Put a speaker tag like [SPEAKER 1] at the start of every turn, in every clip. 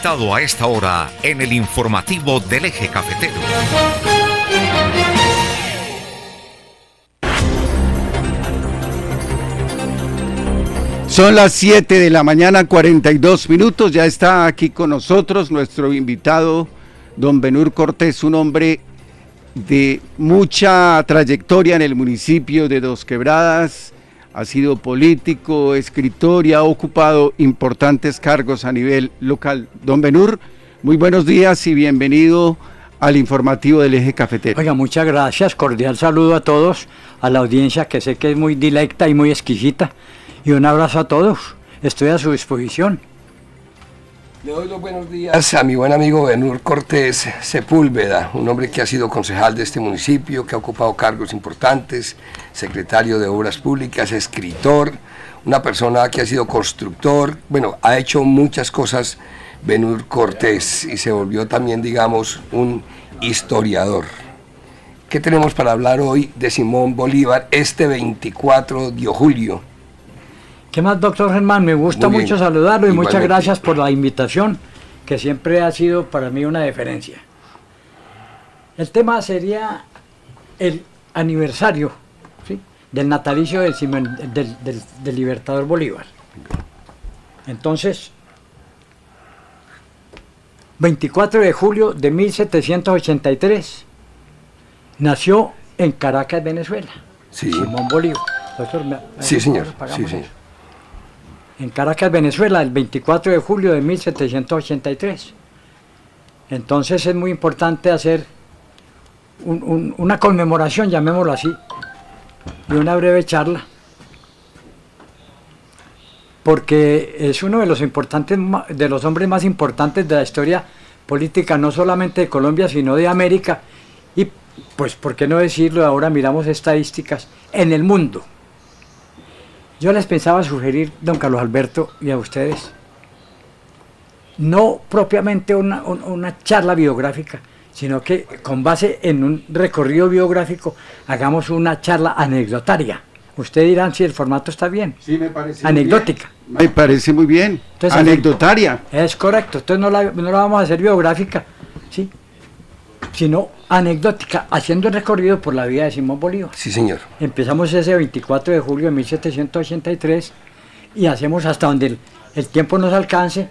[SPEAKER 1] presentado a esta hora en el informativo del Eje Cafetero.
[SPEAKER 2] Son las 7 de la mañana, 42 minutos. Ya está aquí con nosotros nuestro invitado, don Benhur Cortés, un hombre de mucha trayectoria en el municipio de Dos Quebradas. Ha sido político, escritor y ha ocupado importantes cargos a nivel local. Don Benhur, muy buenos días y bienvenido al informativo del Eje Cafetero.
[SPEAKER 3] Oiga, muchas gracias, cordial saludo a todos, a la audiencia que sé que es muy dilecta y muy exquisita, y un abrazo a todos, estoy a su disposición.
[SPEAKER 4] Le doy los buenos días a mi buen amigo Benhur Cortés Sepúlveda, un hombre que ha sido concejal de este municipio, que ha ocupado cargos importantes, secretario de Obras Públicas, escritor, una persona que ha sido constructor, bueno, ha hecho muchas cosas Benhur Cortés y se volvió también, digamos, un historiador. ¿Qué tenemos para hablar hoy de Simón Bolívar este 24 de julio?
[SPEAKER 3] ¿Qué más, doctor Germán? Me gusta mucho saludarlo y muchas gracias por la invitación, que siempre ha sido para mí una deferencia. El tema sería el aniversario, ¿sí?, del natalicio del Libertador Bolívar. Entonces, 24 de julio de 1783, nació en Caracas, Venezuela,
[SPEAKER 4] sí.
[SPEAKER 3] Simón Bolívar. Doctor,
[SPEAKER 4] sí, señor. Sí, señor.
[SPEAKER 3] En Caracas, Venezuela, el 24 de julio de 1783. Entonces es muy importante hacer una conmemoración, llamémoslo así, y una breve charla, porque es uno de los hombres más importantes de la historia política, no solamente de Colombia, sino de América, y pues, ¿por qué no decirlo? Ahora miramos estadísticas en el mundo. Yo les pensaba sugerir, don Carlos Alberto, y a ustedes, no propiamente una charla biográfica, sino que con base en un recorrido biográfico hagamos una charla anecdotaria. Ustedes dirán si el formato está bien.
[SPEAKER 2] Sí, me parece
[SPEAKER 3] anecdótica.
[SPEAKER 2] Muy bien. Me parece muy bien.
[SPEAKER 3] Entonces,
[SPEAKER 2] anecdotaria.
[SPEAKER 3] Es correcto. Entonces no la vamos a hacer biográfica, ¿sí?, sino anecdótica, haciendo el recorrido por la vida de Simón Bolívar.
[SPEAKER 4] Sí, señor.
[SPEAKER 3] Empezamos ese 24 de julio de 1783 y hacemos hasta donde el tiempo nos alcance,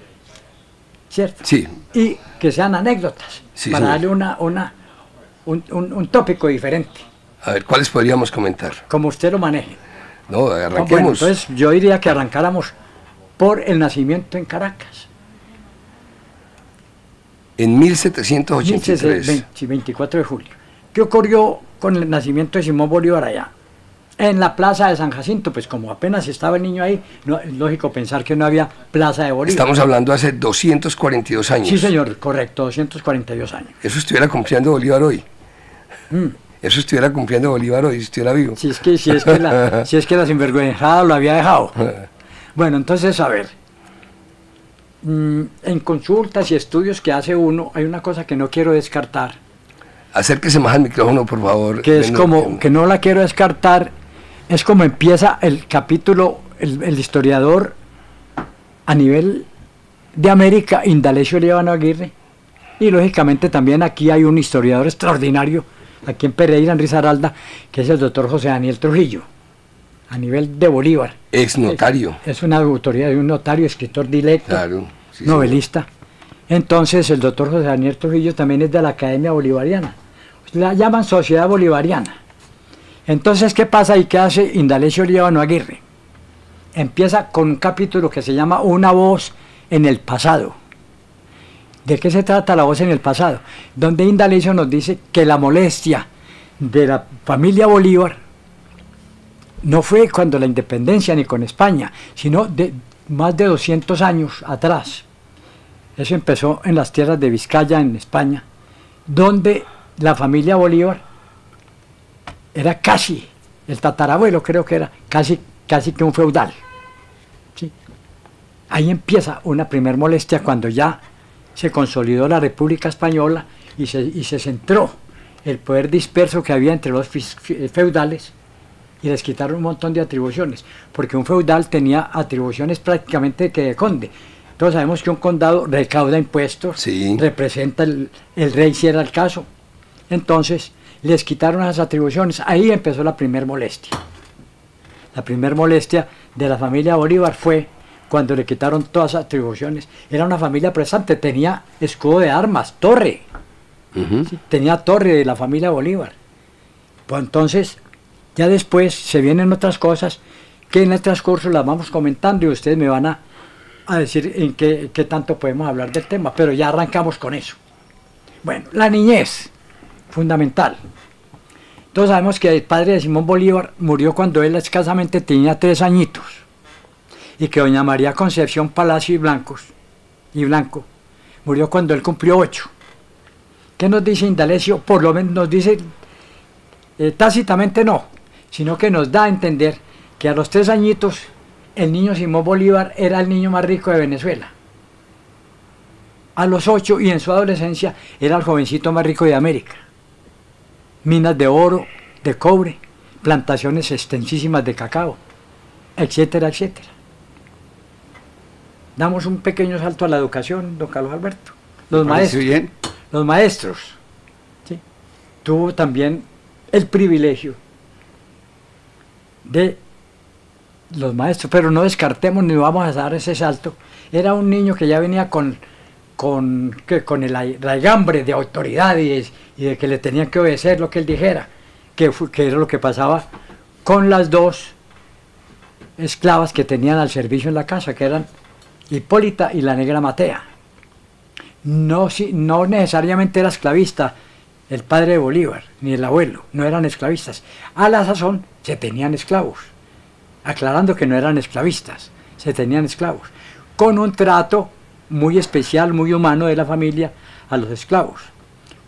[SPEAKER 3] ¿cierto?
[SPEAKER 4] Sí.
[SPEAKER 3] Y que sean anécdotas,
[SPEAKER 4] sí,
[SPEAKER 3] para
[SPEAKER 4] señor,
[SPEAKER 3] darle un tópico diferente.
[SPEAKER 4] A ver, ¿cuáles podríamos comentar?
[SPEAKER 3] Como usted lo maneje.
[SPEAKER 4] No, arranquemos.
[SPEAKER 3] Bueno, entonces yo diría que arrancáramos por el nacimiento en Caracas.
[SPEAKER 4] En 1783.
[SPEAKER 3] 24 de julio. ¿Qué ocurrió con el nacimiento de Simón Bolívar allá? En la plaza de San Jacinto, pues como apenas estaba el niño ahí, no, es lógico pensar que no había plaza de Bolívar.
[SPEAKER 4] Estamos hablando hace 242 años.
[SPEAKER 3] Sí, señor, correcto, 242 años.
[SPEAKER 4] Eso estuviera cumpliendo Bolívar hoy. Eso estuviera cumpliendo Bolívar hoy, si estuviera vivo.
[SPEAKER 3] Si es que la sinvergüenzada lo había dejado. Bueno, entonces, a ver. En consultas y estudios que hace uno, hay una cosa que no quiero descartar.
[SPEAKER 4] Acérquese más al micrófono, por favor.
[SPEAKER 3] Que es como, que no la quiero descartar, es como empieza el capítulo, el historiador a nivel de América, Indalecio Líbano Aguirre, y lógicamente también aquí hay un historiador extraordinario, aquí en Pereira, en Risaralda, que es el doctor José Daniel Trujillo, a nivel de Bolívar.
[SPEAKER 4] Ex notario.
[SPEAKER 3] Es una autoridad de un notario, escritor directo,
[SPEAKER 4] claro, sí,
[SPEAKER 3] novelista. Señor. Entonces el doctor José Daniel Trujillo también es de la Academia Bolivariana. La llaman Sociedad Bolivariana. Entonces, ¿qué pasa y qué hace Indalecio Líbano Aguirre? Empieza con un capítulo que se llama Una voz en el pasado. ¿De qué se trata la voz en el pasado? Donde Indalecio nos dice que la molestia de la familia Bolívar no fue cuando la independencia ni con España, sino de más de 200 años atrás. Eso empezó en las tierras de Vizcaya, en España, donde la familia Bolívar era casi, el tatarabuelo creo que era, casi que un feudal. ¿Sí? Ahí empieza una primer molestia cuando ya se consolidó la República Española y se centró el poder disperso que había entre los feudales y les quitaron un montón de atribuciones, porque un feudal tenía atribuciones prácticamente que de conde. Todos sabemos que un condado recauda impuestos,
[SPEAKER 4] Sí.
[SPEAKER 3] representa el rey si era el caso. Entonces, les quitaron esas atribuciones. Ahí empezó la primer molestia. La primer molestia de la familia Bolívar fue cuando le quitaron todas las atribuciones. Era una familia prestante, tenía escudo de armas, torre. Sí, tenía torre de la familia Bolívar. Pues entonces, ya después se vienen otras cosas que en el transcurso las vamos comentando y ustedes me van a decir en qué tanto podemos hablar del tema, pero ya arrancamos con eso. Bueno, la niñez, fundamental. Todos sabemos que el padre de Simón Bolívar murió cuando él escasamente tenía 3 añitos y que doña María Concepción Palacio y Blanco murió cuando él cumplió 8. ¿Qué nos dice Indalecio? Por lo menos nos dice tácitamente no, sino que nos da a entender que a los 3 añitos el niño Simón Bolívar era el niño más rico de Venezuela. A los 8 y en su adolescencia era el jovencito más rico de América. Minas de oro, de cobre, plantaciones extensísimas de cacao, etcétera, etcétera. Damos un pequeño salto a la educación, don Carlos Alberto. Los maestros.
[SPEAKER 2] Bien.
[SPEAKER 3] Los maestros. ¿Sí? Tuvo también el privilegio de los maestros, pero no descartemos ni vamos a dar ese salto. Era un niño que ya venía con el raigambre de autoridad y de que le tenían que obedecer lo que él dijera, que era lo que pasaba con las 2 esclavas que tenían al servicio en la casa, que eran Hipólita y la negra Matea. No necesariamente era esclavista el padre de Bolívar, ni el abuelo, no eran esclavistas. A la sazón se tenían esclavos, aclarando que no eran esclavistas, se tenían esclavos, con un trato muy especial, muy humano de la familia a los esclavos.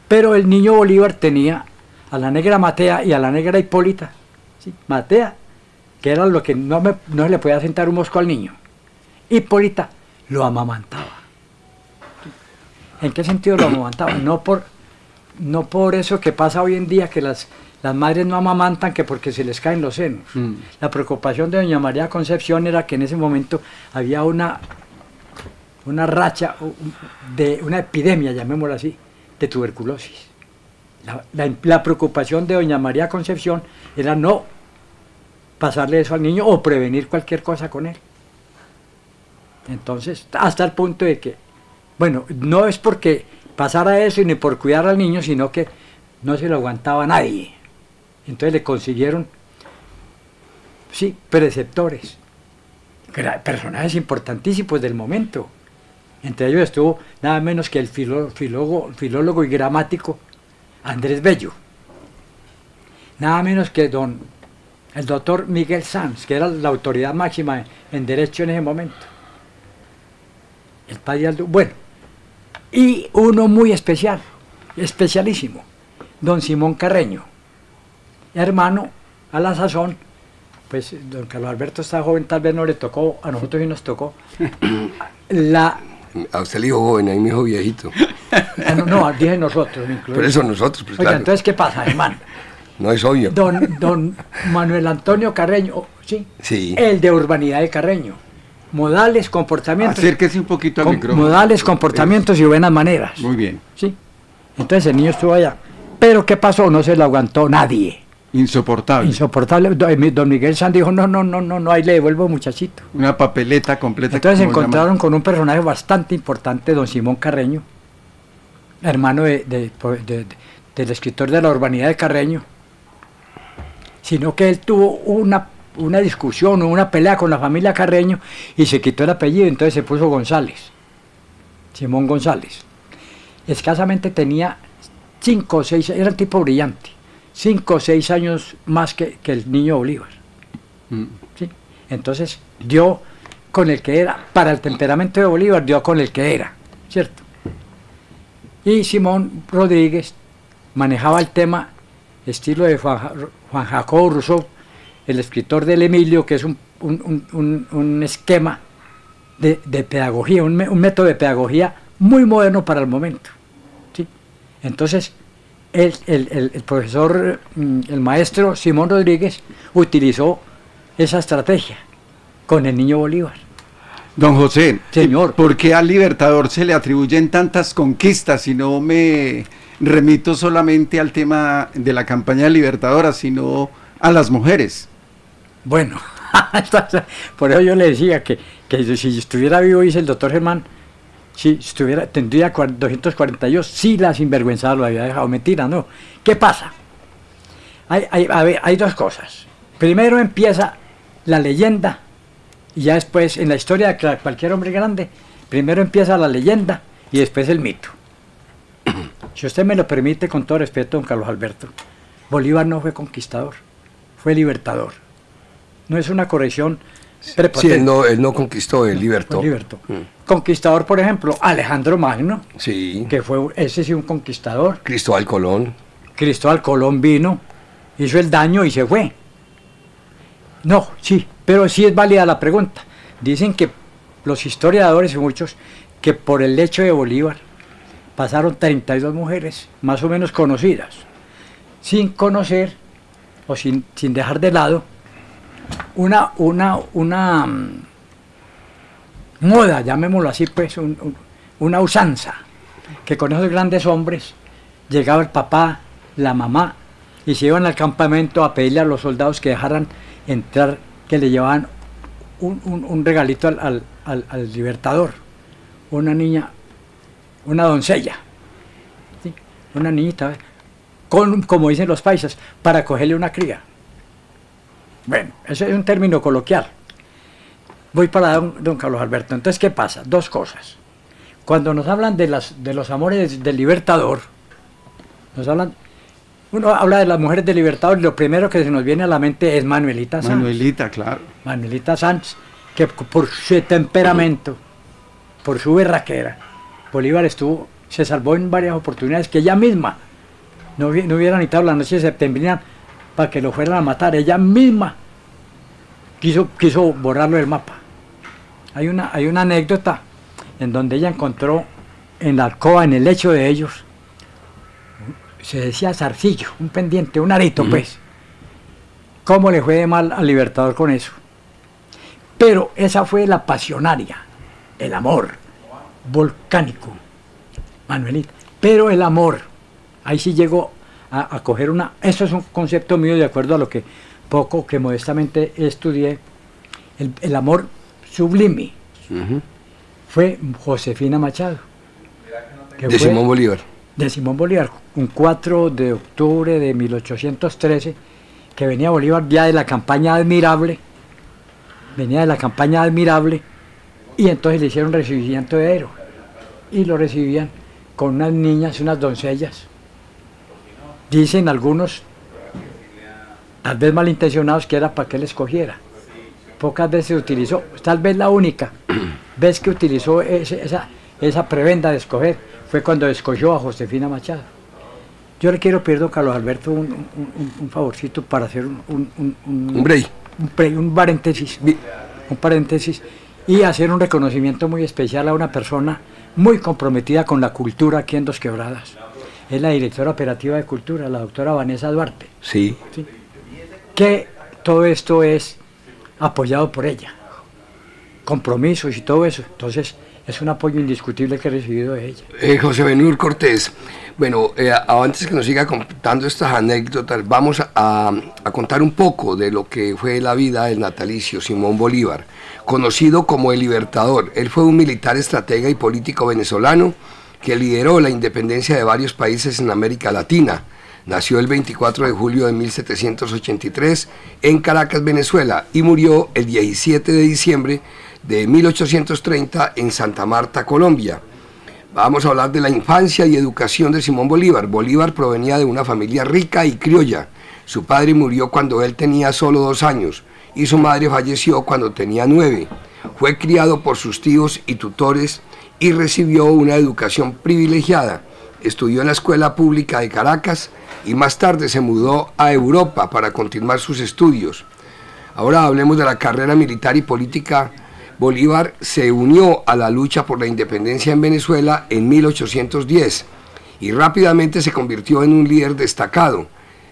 [SPEAKER 3] Pero el niño Bolívar tenía a la negra Matea y a la negra Hipólita. ¿Sí? Matea, que era lo que no le podía sentar un mosco al niño. Hipólita lo amamantaba. ¿En qué sentido lo amamantaba? No por eso que pasa hoy en día que las madres no amamantan que porque se les caen los senos. La preocupación de doña María Concepción era que en ese momento había una racha, de una epidemia, llamémosla así, de tuberculosis. La preocupación de doña María Concepción era no pasarle eso al niño o prevenir cualquier cosa con él. Entonces, hasta el punto de que, bueno, no es porque pasara eso ni por cuidar al niño, sino que no se lo aguantaba nadie. Entonces le consiguieron, sí, preceptores, personajes importantísimos del momento. Entre ellos estuvo nada menos que el filólogo y gramático Andrés Bello. Nada menos que el doctor Miguel Sanz, que era la autoridad máxima en derecho en ese momento. El padre Aldo, bueno, y uno muy especial, especialísimo, don Simón Carreño, hermano a la sazón, pues don Carlos Alberto está joven, tal vez no le tocó, a nosotros sí nos tocó,
[SPEAKER 4] A usted le dijo joven, a mí me dijo viejito.
[SPEAKER 3] No, dije nosotros, incluso.
[SPEAKER 4] Por eso nosotros, pues.
[SPEAKER 3] Oiga,
[SPEAKER 4] claro.
[SPEAKER 3] entonces, ¿qué pasa, hermano?
[SPEAKER 4] No es obvio.
[SPEAKER 3] Don Manuel Antonio Carreño, ¿sí?
[SPEAKER 4] Sí.
[SPEAKER 3] El de Urbanidad de Carreño. Modales, comportamientos.
[SPEAKER 2] Acérquese un poquito al micrófono.
[SPEAKER 3] Modales, comportamientos y buenas maneras.
[SPEAKER 2] Muy bien.
[SPEAKER 3] ¿Sí? Entonces el niño estuvo allá. Pero ¿qué pasó? No se lo aguantó nadie.
[SPEAKER 2] Insoportable.
[SPEAKER 3] Insoportable. Don Miguel Sanz dijo, no, ahí le devuelvo muchachito.
[SPEAKER 2] Una papeleta completa.
[SPEAKER 3] Entonces se
[SPEAKER 2] como
[SPEAKER 3] encontraron
[SPEAKER 2] llaman.
[SPEAKER 3] con un personaje bastante importante, don Simón Carreño, hermano del escritor de la Urbanidad de Carreño, sino que él tuvo una discusión o una pelea con la familia Carreño y se quitó el apellido, entonces se puso González, Simón González. Escasamente tenía 5 o 6, era un tipo brillante, 5 o 6 años más que el niño Bolívar. ¿Sí? Entonces dio con el que era, para el temperamento de Bolívar dio con el que era, ¿cierto? Y Simón Rodríguez manejaba el tema estilo de Juan Jacobo Rousseau, el escritor del Emilio, que es un esquema de pedagogía, un método de pedagogía muy moderno para el momento. ¿Sí? Entonces, el profesor, el maestro Simón Rodríguez utilizó esa estrategia con el niño Bolívar.
[SPEAKER 2] Don José,
[SPEAKER 3] Señor.
[SPEAKER 2] ¿por qué al Libertador se le atribuyen tantas conquistas si no me remito solamente al tema de la campaña libertadora, sino a las mujeres?
[SPEAKER 3] Bueno, por eso yo le decía que si estuviera vivo, dice el doctor Germán, si estuviera, tendría 242, sí la sinvergüenzada lo había dejado. Mentira, no. ¿Qué pasa? Hay dos cosas. Primero empieza la leyenda, y ya después, en la historia de cualquier hombre grande, primero empieza la leyenda y después el mito. Si usted me lo permite, con todo respeto, don Carlos Alberto, Bolívar no fue conquistador, fue libertador. No es una corrección prepotente.
[SPEAKER 4] Sí, él no conquistó, él libertó.
[SPEAKER 3] Conquistador, por ejemplo, Alejandro Magno,
[SPEAKER 4] Sí.
[SPEAKER 3] que fue ese sí un conquistador.
[SPEAKER 4] Cristóbal Colón.
[SPEAKER 3] Cristóbal Colón vino, hizo el daño y se fue. No, sí, pero sí es válida la pregunta. Dicen que los historiadores y muchos, que por el hecho de Bolívar pasaron 32 mujeres, más o menos conocidas, sin conocer o sin dejar de lado una moda, llamémoslo así, pues, una usanza, que con esos grandes hombres llegaba el papá, la mamá, y se iban al campamento a pedirle a los soldados que dejaran entrar, que le llevaban un regalito al libertador, una niña, una doncella, ¿sí? Una niñita, como dicen los paisas, para cogerle una cría. Bueno, ese es un término coloquial. Voy para don Carlos Alberto. Entonces, ¿qué pasa? Dos cosas. Cuando nos hablan de los amores del libertador, uno habla de las mujeres del libertador y lo primero que se nos viene a la mente es Manuelita Sanz.
[SPEAKER 2] Manuelita, claro.
[SPEAKER 3] Manuelita Sanz, que por su temperamento, por su berraquera, Bolívar se salvó en varias oportunidades que ella misma no hubiera necesitado la noche de septembrina para que lo fueran a matar. Ella misma quiso borrarlo del mapa. Hay una anécdota en donde ella encontró en la alcoba, en el lecho de ellos, se decía zarcillo, un pendiente, un arito, pues. ¿Cómo le fue de mal al libertador con eso? Pero esa fue la pasionaria, el amor volcánico, Manuelita. Pero el amor, ahí sí llegó a coger eso es un concepto mío de acuerdo a lo que poco que modestamente estudié, el amor sublime. Fue Josefina Machado.
[SPEAKER 4] De Simón Bolívar.
[SPEAKER 3] De Simón Bolívar, un 4 de octubre de 1813, que venía Bolívar ya de la campaña Admirable, y entonces le hicieron recibimiento de héroe, y lo recibían con unas niñas, unas doncellas. Dicen algunos, tal vez malintencionados, que era para que él escogiera. Pocas veces utilizó, tal vez la única vez que utilizó esa prebenda de escoger fue cuando escogió a Josefina Machado. Yo le quiero pedir, don Carlos Alberto, un favorcito para hacer un paréntesis y hacer un reconocimiento muy especial a una persona muy comprometida con la cultura aquí en Dos Quebradas. Es la directora operativa de cultura, la doctora Vanessa Duarte.
[SPEAKER 4] Sí.
[SPEAKER 3] Que todo esto es apoyado por ella. Compromisos y todo eso. Entonces, es un apoyo indiscutible que he recibido de ella.
[SPEAKER 4] José Benur Cortés, bueno, antes que nos siga contando estas anécdotas, vamos a contar un poco de lo que fue la vida del natalicio Simón Bolívar, conocido como el Libertador. Él fue un militar, estratega y político venezolano que lideró la independencia de varios países en América Latina. Nació el 24 de julio de 1783 en Caracas, Venezuela, y murió el 17 de diciembre de 1830 en Santa Marta, Colombia. Vamos a hablar de la infancia y educación de Simón Bolívar. Bolívar provenía de una familia rica y criolla. Su padre murió cuando él tenía solo 2 años y su madre falleció cuando tenía 9. Fue criado por sus tíos y tutores y recibió una educación privilegiada. Estudió en la escuela pública de Caracas y más tarde se mudó a Europa para continuar sus estudios. Ahora hablemos de la carrera militar y política. Bolívar se unió a la lucha por la independencia en Venezuela en 1810 y rápidamente se convirtió en un líder destacado.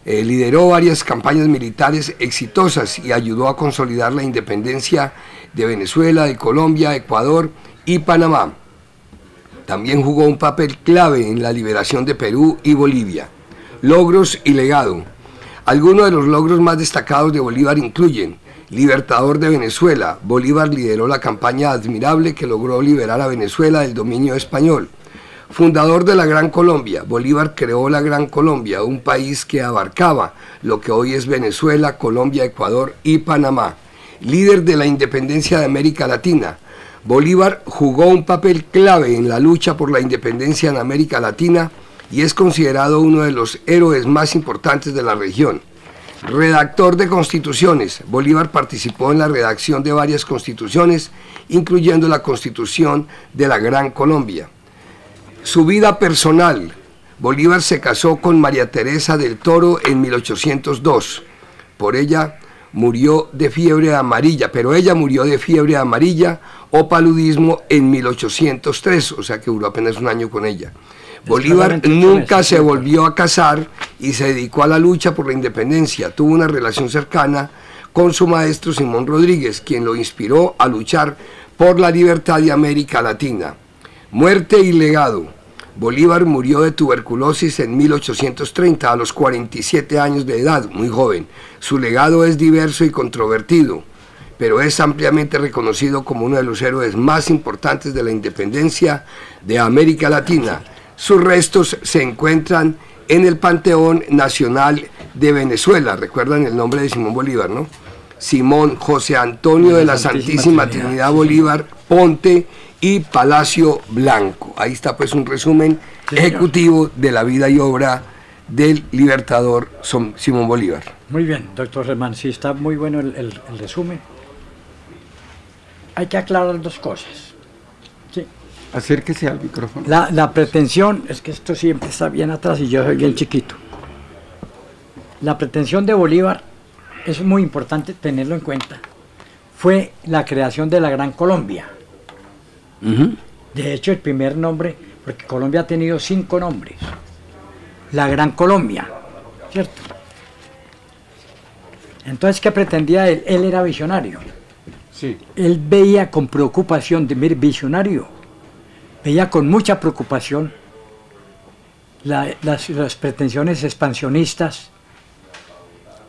[SPEAKER 4] Lideró varias campañas militares exitosas y ayudó a consolidar la independencia de Venezuela, de Colombia, Ecuador y Panamá. También jugó un papel clave en la liberación de Perú y Bolivia. Logros y legado. Algunos de los logros más destacados de Bolívar incluyen: libertador de Venezuela. Bolívar lideró la campaña admirable que logró liberar a Venezuela del dominio español. Fundador de la Gran Colombia. Bolívar creó la Gran Colombia, un país que abarcaba lo que hoy es Venezuela, Colombia, Ecuador y Panamá. Líder de la independencia de América Latina. Bolívar jugó un papel clave en la lucha por la independencia en América Latina y es considerado uno de los héroes más importantes de la región. Redactor de constituciones. Bolívar participó en la redacción de varias constituciones, incluyendo la Constitución de la Gran Colombia. Su vida personal. Bolívar se casó con María Teresa del Toro en 1802. Por ella murió de fiebre amarilla, pero ella murió de fiebre amarilla o paludismo en 1803, o sea que duró apenas un año con ella. Bolívar nunca se volvió a casar y se dedicó a la lucha por la independencia. Tuvo una relación cercana con su maestro Simón Rodríguez, quien lo inspiró a luchar por la libertad de América Latina. Muerte y legado. Bolívar murió de tuberculosis en 1830 a los 47 años de edad, muy joven. Su legado es diverso y controvertido, pero es ampliamente reconocido como uno de los héroes más importantes de la independencia de América Latina. Sus restos se encuentran en el Panteón Nacional de Venezuela. ¿Recuerdan el nombre de Simón Bolívar, no? Simón José Antonio de la Santísima Trinidad Bolívar Ponte y Palacio Blanco. Ahí está pues un resumen ejecutivo de la vida y obra del libertador Simón Bolívar.
[SPEAKER 3] Muy bien, doctor Germán, sí está muy bueno el resumen. Hay que aclarar dos cosas. Sí.
[SPEAKER 2] Acérquese al micrófono.
[SPEAKER 3] La pretensión, es que esto siempre está bien atrás y yo soy bien chiquito. La pretensión de Bolívar, es muy importante tenerlo en cuenta, fue la creación de la Gran Colombia. De hecho, el primer nombre, porque Colombia ha tenido 5 nombres, la Gran Colombia, ¿cierto? Entonces, ¿qué pretendía él? Él era visionario.
[SPEAKER 2] Sí.
[SPEAKER 3] Él veía con preocupación, visionario, veía con mucha preocupación las pretensiones expansionistas,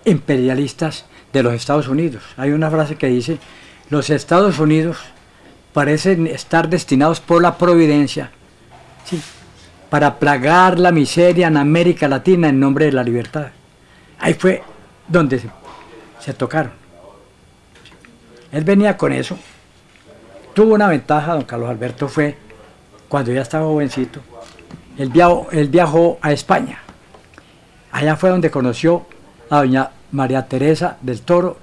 [SPEAKER 3] imperialistas de los Estados Unidos. Hay una frase que dice: los Estados Unidos parecen estar destinados por la providencia, ¿sí?, para plagar la miseria en América Latina en nombre de la libertad. Ahí fue donde se tocaron. Él venía con eso. Tuvo una ventaja, don Carlos Alberto, fue cuando ya estaba jovencito. Él viajó a España. Allá fue donde conoció a doña María Teresa del Toro,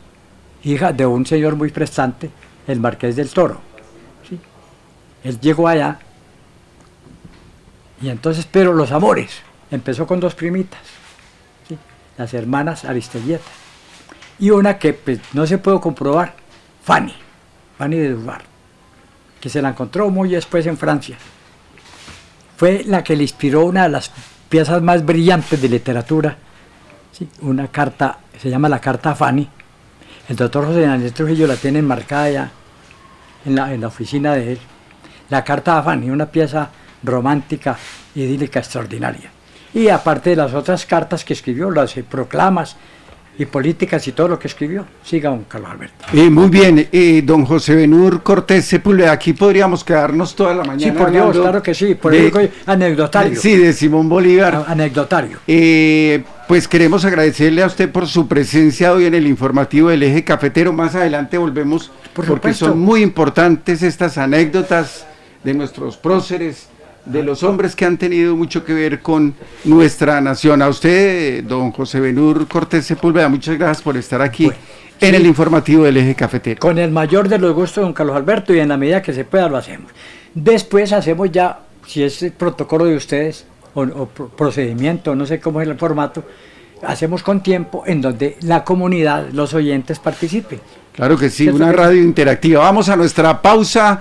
[SPEAKER 3] hija de un señor muy prestante, el Marqués del Toro. ¿Sí? Él llegó allá y entonces, pero los amores, empezó con 2 primitas, ¿sí?, las hermanas Aristeguieta, y una que pues, no se pudo comprobar, Fanny de Duvar, que se la encontró muy después en Francia. Fue la que le inspiró una de las piezas más brillantes de literatura, ¿sí?, una carta, se llama la Carta a Fanny. El doctor José Daniel Trujillo la tiene enmarcada ya en la oficina de él. La Carta a Fanny, una pieza romántica, idílica, extraordinaria. Y aparte de las otras cartas que escribió, las proclamas y políticas y todo lo que escribió. Siga, don Carlos Alberto.
[SPEAKER 2] Muy bien, don José Benur Cortés Sepúlveda, aquí podríamos quedarnos toda la mañana.
[SPEAKER 3] Sí, por Dios, claro que sí, por el anecdotario.
[SPEAKER 2] Sí, de Simón Bolívar.
[SPEAKER 3] Anecdotario.
[SPEAKER 2] Pues queremos agradecerle a usted por su presencia hoy en el informativo del Eje Cafetero. Más adelante volvemos, porque son muy importantes estas anécdotas de nuestros próceres, de los hombres que han tenido mucho que ver con nuestra nación. A usted, don José Benur Cortés Sepúlveda, muchas gracias por estar aquí en el informativo del Eje Cafetero.
[SPEAKER 3] Con el mayor de los gustos, don Carlos Alberto, y en la medida que se pueda lo hacemos. Después hacemos ya, si es el protocolo de ustedes, o procedimiento, no sé cómo es el formato, hacemos con tiempo en donde la comunidad, los oyentes participen.
[SPEAKER 2] Claro que sí, una radio interactiva. Vamos a nuestra pausa